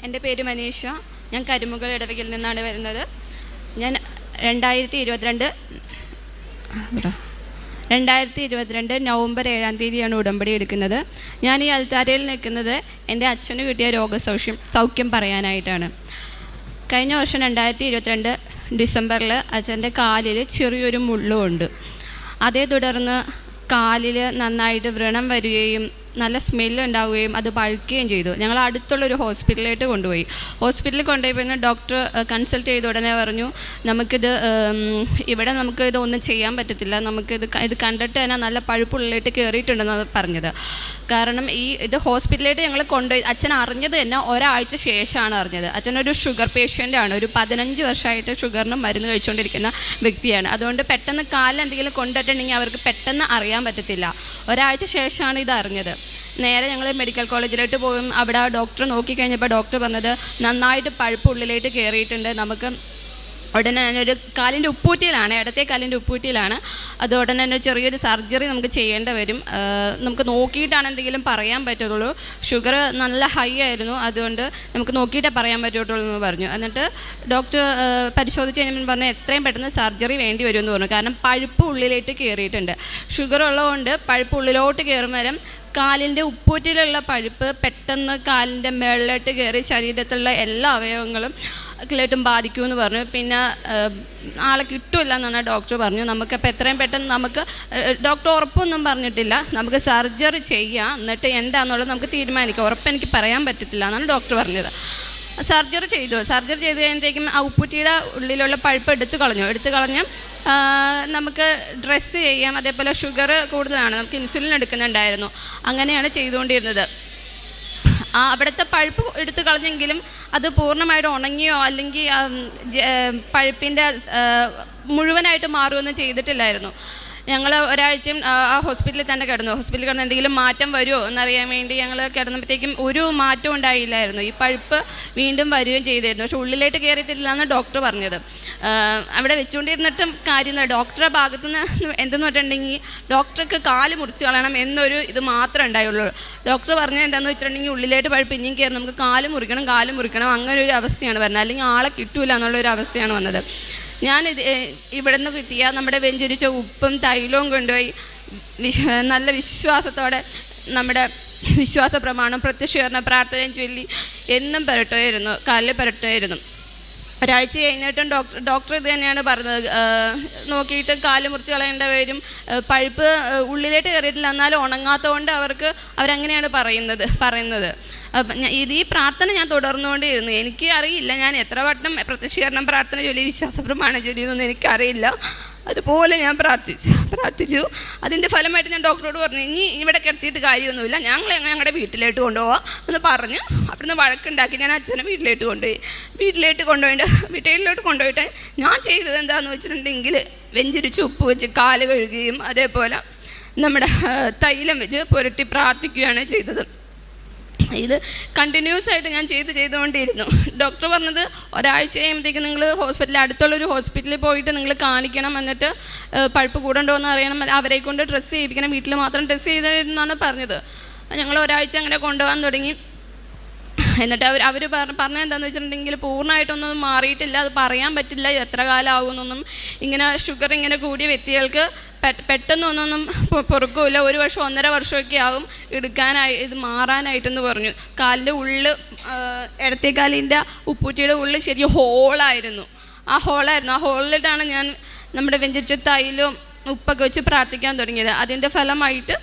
എൻ്റെ പേര് മനീഷ. ഞാൻ കരിമുകൾ ഇടവകയിൽ നിന്നാണ് വരുന്നത്. ഞാൻ 2022 നവംബർ 7 തീയതിയാണ് ഉടമ്പടി എടുക്കുന്നത്. ഞാൻ ഈ അൽത്താരയിൽ നിൽക്കുന്നത് എൻ്റെ അച്ഛന് കിട്ടിയ രോഗസൗഖ്യം പറയാനായിട്ടാണ്. കഴിഞ്ഞ വർഷം 2022 ഡിസംബറിൽ അച്ഛൻ്റെ കാലിൽ ചെറിയൊരു മുള്ളുണ്ട്. അതേ തുടർന്ന് കാലിൽ നന്നായിട്ട് വ്രണം വരികയും നല്ല സ്മെല്ല് ഉണ്ടാവുകയും അത് പഴുക്കുകയും ചെയ്തു. ഞങ്ങൾ അടുത്തുള്ളൊരു ഹോസ്പിറ്റലിലേക്ക് കൊണ്ടുപോയി. ഹോസ്പിറ്റലിൽ കൊണ്ടുപോയി ഡോക്ടർ കൺസൾട്ട് ചെയ്ത ഉടനെ പറഞ്ഞു, നമുക്കിത് ഒന്നും ചെയ്യാൻ പറ്റത്തില്ല, ഇത് കണ്ടിട്ട് തന്നെ നല്ല പഴുപ്പുള്ളിലേക്ക് കയറിയിട്ടുണ്ടെന്നാണ് പറഞ്ഞത്. കാരണം ഇത് ഹോസ്പിറ്റലിലേക്ക് ഞങ്ങൾ കൊണ്ടുപോയി. അച്ഛൻ അറിഞ്ഞത് തന്നെ ഒരാഴ്ച ശേഷമാണ് അറിഞ്ഞത്. അച്ഛനൊരു ഷുഗർ പേഷ്യൻ്റാണ്. ഒരു 15 വർഷമായിട്ട് ഷുഗറിന് മരുന്ന് കഴിച്ചുകൊണ്ടിരിക്കുന്ന വ്യക്തിയാണ്. അതുകൊണ്ട് പെട്ടെന്ന് കാലിൽ എന്തെങ്കിലും കൊണ്ടിട്ടുണ്ടെങ്കിൽ അവർക്ക് പെട്ടെന്ന് അറിയാൻ പറ്റത്തില്ല. ഒരാഴ്ച ശേഷമാണ് ഇത് അറിഞ്ഞത്. നേരെ ഞങ്ങൾ മെഡിക്കൽ കോളേജിലോട്ട് പോകും. അവിടെ ഡോക്ടർ നോക്കിക്കഴിഞ്ഞപ്പോൾ ഡോക്ടർ പറഞ്ഞത് നന്നായിട്ട് പഴുപ്പ് ഉള്ളിലേക്ക് കയറിയിട്ടുണ്ട്. നമുക്ക് ഉടനെ തന്നെ ഒരു കാലിൻ്റെ ഉപ്പൂറ്റിയിലാണ്, ഇടത്തെ കാലിൻ്റെ ഉപ്പൂറ്റിയിലാണ്. അത് ഉടനെ തന്നെ ചെറിയൊരു സർജറി നമുക്ക് ചെയ്യേണ്ടി വരും. നമുക്ക് നോക്കിയിട്ടാണ് എന്തെങ്കിലും പറയാൻ പറ്റുള്ളൂ. ഷുഗർ നല്ല ഹൈ ആയിരുന്നു, അതുകൊണ്ട് നമുക്ക് നോക്കിയിട്ടേ പറയാൻ പറ്റുള്ളൂ എന്ന് പറഞ്ഞു. എന്നിട്ട് ഡോക്ടർ പരിശോധിച്ച് കഴിഞ്ഞപ്പോൾ പറഞ്ഞു എത്രയും പെട്ടെന്ന് സർജറി വേണ്ടി വരുമെന്ന് പറഞ്ഞു. കാരണം പഴുപ്പ് ഉള്ളിലേക്ക് കയറിയിട്ടുണ്ട്. ഷുഗർ ഉള്ളതുകൊണ്ട് പഴുപ്പ് ഉള്ളിലോട്ട് കയറും കാലിൻ്റെ ഉപ്പൂറ്റിയിലുള്ള പഴുപ്പ് പെട്ടെന്ന് കാലിൻ്റെ മേളിലോട്ട് കയറി ശരീരത്തിലുള്ള എല്ലാ അവയവങ്ങളും ിലേട്ടും ബാധിക്കുമെന്ന് പറഞ്ഞു. പിന്നെ ആളെ കിട്ടില്ല എന്നാണ് ഡോക്ടർ പറഞ്ഞു. നമുക്കപ്പോൾ എത്രയും പെട്ടെന്ന് ഡോക്ടർ ഉറപ്പൊന്നും പറഞ്ഞിട്ടില്ല, നമുക്ക് സർജറി ചെയ്യാം, എന്നിട്ട് എന്താണെന്നുള്ളത് നമുക്ക് തീരുമാനിക്കാം, ഉറപ്പെനിക്ക് പറയാൻ പറ്റത്തില്ല എന്നാണ് ഡോക്ടർ പറഞ്ഞത്. സർജറി ചെയ്തു കഴിഞ്ഞപ്പോഴത്തേക്കും ആ ഉപ്പൂറ്റിയുടെ ഉള്ളിലുള്ള പഴുപ്പ് എടുത്തു കളഞ്ഞ് നമുക്ക് ഡ്രസ്സ് ചെയ്യാം. അതേപോലെ ഷുഗർ കൂടുതലാണ്, നമുക്ക് ഇൻസുലിൻ എടുക്കുന്നുണ്ടായിരുന്നു. അങ്ങനെയാണ് ചെയ്തുകൊണ്ടിരുന്നത്. അവിടുത്തെ പഴുപ്പ് എടുത്തു കളഞ്ഞെങ്കിലും അത് പൂർണ്ണമായിട്ട് ഉണങ്ങിയോ അല്ലെങ്കിൽ പഴുപ്പിൻ്റെ മുഴുവനായിട്ട് മാറുകയൊന്നും ചെയ്തിട്ടില്ലായിരുന്നു. ഞങ്ങൾ ഒരാഴ്ചയും ആ ഹോസ്പിറ്റലിൽ തന്നെ ഹോസ്പിറ്റലിൽ കിടന്ന് എന്തെങ്കിലും മാറ്റം വരുമോ എന്നറിയാൻ വേണ്ടി ഞങ്ങൾ കിടന്നപ്പോഴത്തേക്കും ഒരു മാറ്റം ഉണ്ടായില്ലായിരുന്നു. ഈ പഴുപ്പ് വീണ്ടും വരികയും ചെയ്തിരുന്നു. പക്ഷെ ഉള്ളിലേക്ക് കയറിയിട്ടില്ല എന്ന് ഡോക്ടർ പറഞ്ഞത്. അവിടെ വെച്ചുകൊണ്ടിരുന്നിട്ടും കാര്യമില്ല. ഡോക്ടറുടെ ഭാഗത്തു നിന്ന് എന്തെന്ന് പറഞ്ഞിട്ടുണ്ടെങ്കിൽ ഡോക്ടർക്ക് കാല് മുറിച്ച് കളയണം എന്നൊരു ഇത് മാത്രമേ ഉണ്ടായുള്ളൂ. ഡോക്ടർ പറഞ്ഞത് എന്താണെന്ന് വെച്ചിട്ടുണ്ടെങ്കിൽ ഉള്ളിലേക്ക് പഴുപ്പ് ഇനിയും കയറി നമുക്ക് കാല് മുറിക്കണം അങ്ങനെ ഒരു അവസ്ഥയാണ് വരുന്നത്. അല്ലെങ്കിൽ ആളെ കിട്ടൂല എന്നുള്ളൊരു അവസ്ഥയാണ് വന്നത്. ഇവിടെ നിന്ന് കിട്ടിയ നമ്മുടെ വെഞ്ചരിച്ച ഉപ്പും തൈലവും കൊണ്ടുപോയി നല്ല വിശ്വാസത്തോടെ നമ്മുടെ വിശ്വാസ പ്രമാണം പ്രത്യക്ഷീകരണ പ്രാർത്ഥനയും ചൊല്ലി എന്നും കാലിൽ പുരട്ടുമായിരുന്നു. ഒരാഴ്ച കഴിഞ്ഞിട്ടും ഡോക്ടർ ഇത് തന്നെയാണ് പറഞ്ഞത്, നോക്കിയിട്ട് കാല് മുറിച്ച് കളയേണ്ട വരും, പഴുപ്പ് ഉള്ളിലേക്ക് കയറിയിട്ടില്ല, എന്നാലും ഉണങ്ങാത്തതുകൊണ്ട് അവരങ്ങനെയാണ് പറയുന്നത്. ഈ പ്രാർത്ഥന ഞാൻ തുടർന്നുകൊണ്ടിരുന്നു. എനിക്ക് അറിയില്ല ഞാൻ എത്ര വട്ടം പ്രത്യക്ഷീകരണം പ്രാർത്ഥന ചൊല്ലി വിശ്വാസ പ്രമാണം ചൊല്ലിയെന്നൊന്നും എനിക്കറിയില്ല. അതുപോലെ ഞാൻ പ്രാർത്ഥിച്ചു. അതിൻ്റെ ഫലമായിട്ട് ഞാൻ ഡോക്ടറോട് പറഞ്ഞു, ഇനി ഇവിടെ കിടത്തിയിട്ട് കാര്യമൊന്നുമില്ല, ഞങ്ങളുടെ വീട്ടിലേക്ക് കൊണ്ടുപോകാം എന്ന് പറഞ്ഞ് അവിടുന്ന് വഴക്കുണ്ടാക്കി ഞാൻ അച്ഛനെ വീട്ടിലോട്ട് കൊണ്ടുപോയിട്ട് ഞാൻ ചെയ്തത് എന്താണെന്ന് വെച്ചിട്ടുണ്ടെങ്കിൽ വെഞ്ചരിച്ച് ഉപ്പ് വെച്ച് കാല് കഴുകുകയും അതേപോലെ നമ്മുടെ തൈലം വെച്ച് പുരട്ടി പ്രാർത്ഥിക്കുകയാണ് ചെയ്തത്. ഇത് കണ്ടിന്യൂസ് ആയിട്ട് ഞാൻ ചെയ്തുകൊണ്ടിരുന്നു. ഡോക്ടർ പറഞ്ഞത് ഒരാഴ്ച കഴിയുമ്പോഴത്തേക്ക് നിങ്ങൾ അടുത്തുള്ളൊരു ഹോസ്പിറ്റലിൽ പോയിട്ട് നിങ്ങൾ കാണിക്കണം, എന്നിട്ട് പഴുപ്പ് കൂടണ്ടോ എന്ന് അറിയണം, അവരെ കൊണ്ട് ഡ്രസ്സ് ചെയ്യിപ്പിക്കണം, വീട്ടിൽ മാത്രം ഡ്രസ്സ് ചെയ്തെന്നാണ് പറഞ്ഞത്. ഞങ്ങൾ ഒരാഴ്ച അങ്ങനെ കൊണ്ടുപോകാൻ തുടങ്ങി. എന്നിട്ട് അവർ പറഞ്ഞത് എന്താണെന്ന് വെച്ചിട്ടുണ്ടെങ്കിൽ പൂർണ്ണമായിട്ടൊന്നും മാറിയിട്ടില്ല, അത് പറയാൻ പറ്റില്ല എത്ര കാലം ആകുമെന്നൊന്നും. ഇങ്ങനെ ഷുഗർ ഇങ്ങനെ കൂടിയ വ്യക്തികൾക്ക് പെട്ടെന്നൊന്നും പൊറുക്കില്ല, 1 വർഷം 1.5 വർഷമൊക്കെ ആകും ഇത് മാറാനായിട്ടെന്ന് പറഞ്ഞു. കാലിൻ്റെ ഉള്ളിൽ ഇടത്തെ കാലിൻ്റെ ഉപ്പൂറ്റിയുടെ ഉള്ളിൽ ശരിക്കും ഹോളായിരുന്നു. ആ ഹോളിലിട്ടാണ് ഞാൻ നമ്മുടെ വെഞ്ചരിച്ച തൈലും ഉപ്പൊക്കെ വെച്ച് പ്രാർത്ഥിക്കാൻ തുടങ്ങിയത്. അതിൻ്റെ ഫലമായിട്ട്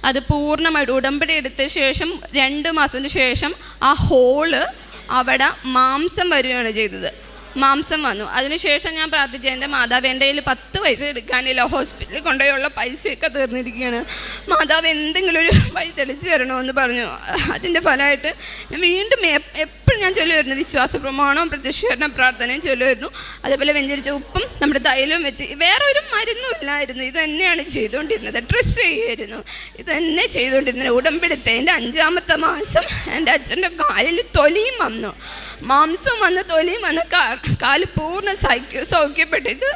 അത് പൂർണ്ണമായിട്ട് ഉടമ്പടി എടുത്ത ശേഷം 2 മാസത്തിന് ശേഷം ആ ഹോള് അവിടെ മാംസം വരികയാണ് ചെയ്തത്. മാംസം വന്നു. അതിനുശേഷം ഞാൻ പ്രാർത്ഥിച്ചു, എൻ്റെ മാതാവ് എൻ്റെ കയ്യിൽ 10 പൈസ എടുക്കാനില്ല, ഹോസ്പിറ്റലിൽ കൊണ്ടുപോയുള്ള പൈസയൊക്കെ തീർന്നിരിക്കുകയാണ്, മാതാവ് എന്തെങ്കിലും ഒരു വഴി തെളിച്ച് തരണമെന്ന് പറഞ്ഞു. അതിൻ്റെ ഫലമായിട്ട് ഞാൻ വീണ്ടും എപ്പോഴും ഞാൻ ചൊല്ലുമായിരുന്നു, വിശ്വാസ പ്രമാണവും പ്രത്യക്ഷീകരണ പ്രാർത്ഥനയും ചൊല്ലുമായിരുന്നു. അതേപോലെ വെഞ്ചരിച്ച ഉപ്പും നമ്മുടെ തൈലവും വെച്ച് വേറെ ഒരു മരുന്നും ഇല്ലായിരുന്നു. ഇത് തന്നെയാണ് ചെയ്തുകൊണ്ടിരുന്നത്. ഡ്രസ്സ് ചെയ്യുമായിരുന്നു, ഇത് തന്നെ ചെയ്തുകൊണ്ടിരുന്നത്. ഉടമ്പെടുത്തതിൻ്റെ 5ാമത്തെ മാസം എൻ്റെ അച്ഛൻ്റെ കാലിൽ തൊലിയും വന്നു, മാംസം വന്ന് തൊലിയും വന്ന് കാല് പൂർണ്ണ സൗഖ്യപ്പെട്ടു. ഇത്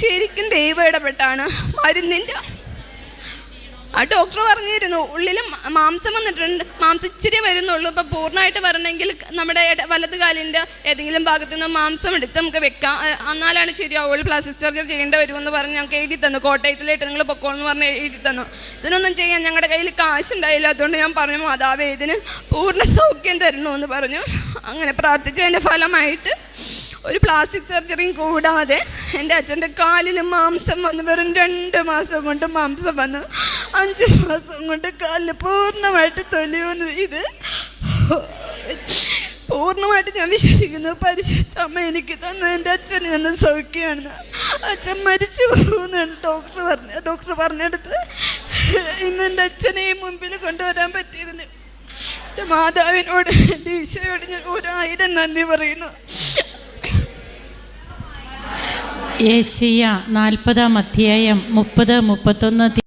ശരിക്കും ദൈവം ഇടപെട്ടാണ്. മരുന്നിൻ്റെ ആ ഡോക്ടർ പറഞ്ഞിരുന്നു ഉള്ളിൽ മാംസം വന്നിട്ടുണ്ട്, മാംസം ഇച്ചിരി വരുന്നുള്ളൂ. ഇപ്പോൾ പൂർണ്ണമായിട്ട് വരണമെങ്കിൽ നമ്മുടെ വലത് കാലിൻ്റെ ഏതെങ്കിലും ഭാഗത്തു നിന്ന് മാംസം എടുത്ത് നമുക്ക് വെക്കാം, എന്നാലാണ് ശരിയാവുള്ളൂ. പ്ലാസ്റ്റിക് സർജറി ചെയ്യേണ്ടി വരുമെന്ന് പറഞ്ഞ് ഞങ്ങൾക്ക് എഴുതി തന്നു. കോട്ടയത്തിലായിട്ട് നിങ്ങൾ പൊക്കോളെന്ന് പറഞ്ഞ് എഴുതി തന്നു. ഇതിനൊന്നും ചെയ്യാൻ ഞങ്ങളുടെ കയ്യിൽ കാശുണ്ടായില്ല. അതുകൊണ്ട് ഞാൻ പറഞ്ഞു, മാതാവേ ഇതിന് പൂർണ്ണ സൗഖ്യം തരണമെന്ന് പറഞ്ഞു. അങ്ങനെ പ്രാർത്ഥിച്ചതിൻ്റെ ഫലമായിട്ട് ഒരു പ്ലാസ്റ്റിക് സർജറിയും കൂടാതെ എൻ്റെ അച്ഛൻ്റെ കാലിൽ മാംസം വന്നു. വെറും 2 മാസം കൊണ്ട് മാംസം വന്നു. 5 മാസം കൊണ്ട് കാലിൽ പൂർണ്ണമായിട്ട് തൊലിയുന്നു. ഇത് പൂർണ്ണമായിട്ട് ഞാൻ വിശ്വസിക്കുന്നു പരിശുദ്ധ അമ്മ എനിക്ക് തന്നു എൻ്റെ അച്ഛന് തന്ന സൗഖ്യമാണെന്ന്. അച്ഛൻ മരിച്ചു പോകുന്നതാണ് ഡോക്ടർ പറഞ്ഞെടുത്ത് ഇന്ന് എൻ്റെ അച്ഛനെ ഈ മുമ്പിൽ കൊണ്ടുവരാൻ പറ്റിയതിന് എൻ്റെ മാതാവിനോട് എൻ്റെ ഈശോയോട് ഞാൻ 1000 നന്ദി പറയുന്നു. യേശയ്യ 40-ാം അധ്യായം 30-31